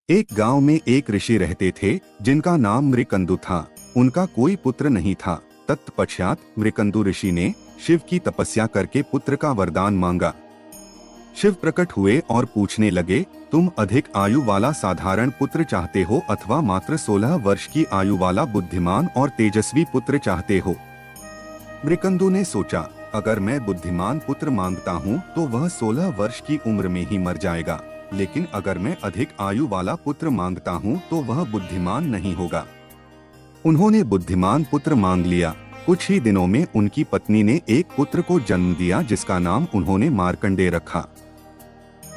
एक गांव में एक ऋषि रहते थे जिनका नाम मृकंदु था। उनका कोई पुत्र नहीं था। तत्पश्चात मृकंदु ऋषि ने शिव की तपस्या करके पुत्र का वरदान मांगा। शिव प्रकट हुए और पूछने लगे, तुम अधिक आयु वाला साधारण पुत्र चाहते हो अथवा मात्र 16 वर्ष की आयु वाला बुद्धिमान और तेजस्वी पुत्र चाहते हो? मृकंदु ने सोचा, अगर मैं बुद्धिमान पुत्र मांगता हूँ तो वह 16 वर्ष की उम्र में ही मर जाएगा, लेकिन अगर मैं अधिक आयु वाला पुत्र मांगता हूँ तो वह बुद्धिमान नहीं होगा। उन्होंने बुद्धिमान पुत्र मांग लिया। कुछ ही दिनों में उनकी पत्नी ने एक पुत्र को जन्म दिया जिसका नाम उन्होंने मार्कंडेय रखा।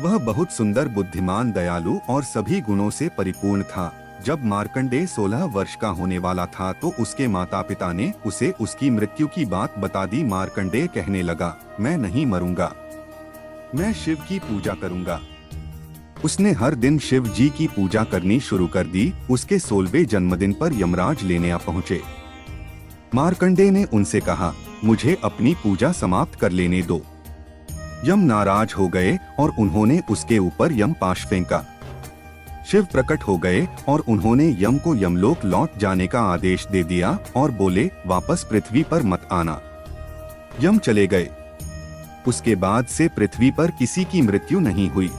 वह बहुत सुंदर, बुद्धिमान, दयालु और सभी गुणों से परिपूर्ण था। जब मार्कंडेय 16 वर्ष का होने वाला था तो उसके माता पिता ने उसे उसकी मृत्यु की बात बता दी। मार्कंडेय कहने लगा, मैं नहीं मरूंगा, मैं शिव की पूजा करूंगा। उसने हर दिन शिव जी की पूजा करनी शुरू कर दी। उसके 16वें जन्मदिन पर यमराज लेने आ पहुँचे। मार्कंडेय ने उनसे कहा, मुझे अपनी पूजा समाप्त कर लेने दो। यम नाराज हो गए और उन्होंने उसके ऊपर यम पाश फेंका। शिव प्रकट हो गए और उन्होंने यम को यमलोक लौट जाने का आदेश दे दिया और बोले, वापस पृथ्वी पर मत आना। यम चले गए। उसके बाद से पृथ्वी पर किसी की मृत्यु नहीं हुई।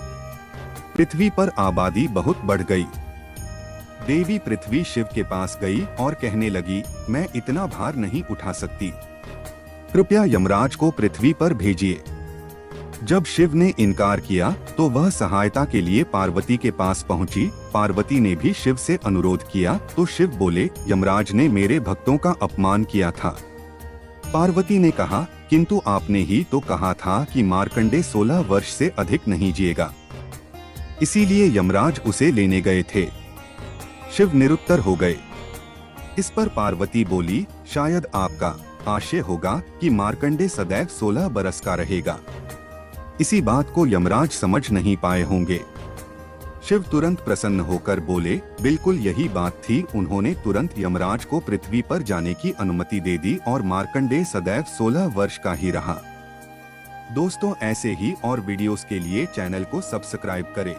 पृथ्वी पर आबादी बहुत बढ़ गई। देवी पृथ्वी शिव के पास गई और कहने लगी, मैं इतना भार नहीं उठा सकती, कृपया यमराज को पृथ्वी पर भेजिए। जब शिव ने इनकार किया तो वह सहायता के लिए पार्वती के पास पहुंची। पार्वती ने भी शिव से अनुरोध किया तो शिव बोले, यमराज ने मेरे भक्तों का अपमान किया था। पार्वती ने कहा, किंतु आपने ही तो कहा था कि मार्कंडेय 16 वर्ष से अधिक नहीं जिएगा, इसीलिए यमराज उसे लेने गए थे। शिव निरुत्तर हो गए। इस पर पार्वती बोली, शायद आपका आशय होगा कि मार्कंडेय सदैव 16 बरस का रहेगा। इसी बात को यमराज समझ नहीं पाए होंगे। शिव तुरंत प्रसन्न होकर बोले, बिल्कुल यही बात थी। उन्होंने तुरंत यमराज को पृथ्वी पर जाने की अनुमति दे दी और मार्कंडेय सदैव 16 वर्ष का ही रहा। दोस्तों, ऐसे ही और वीडियोस के लिए चैनल को सब्सक्राइब करें।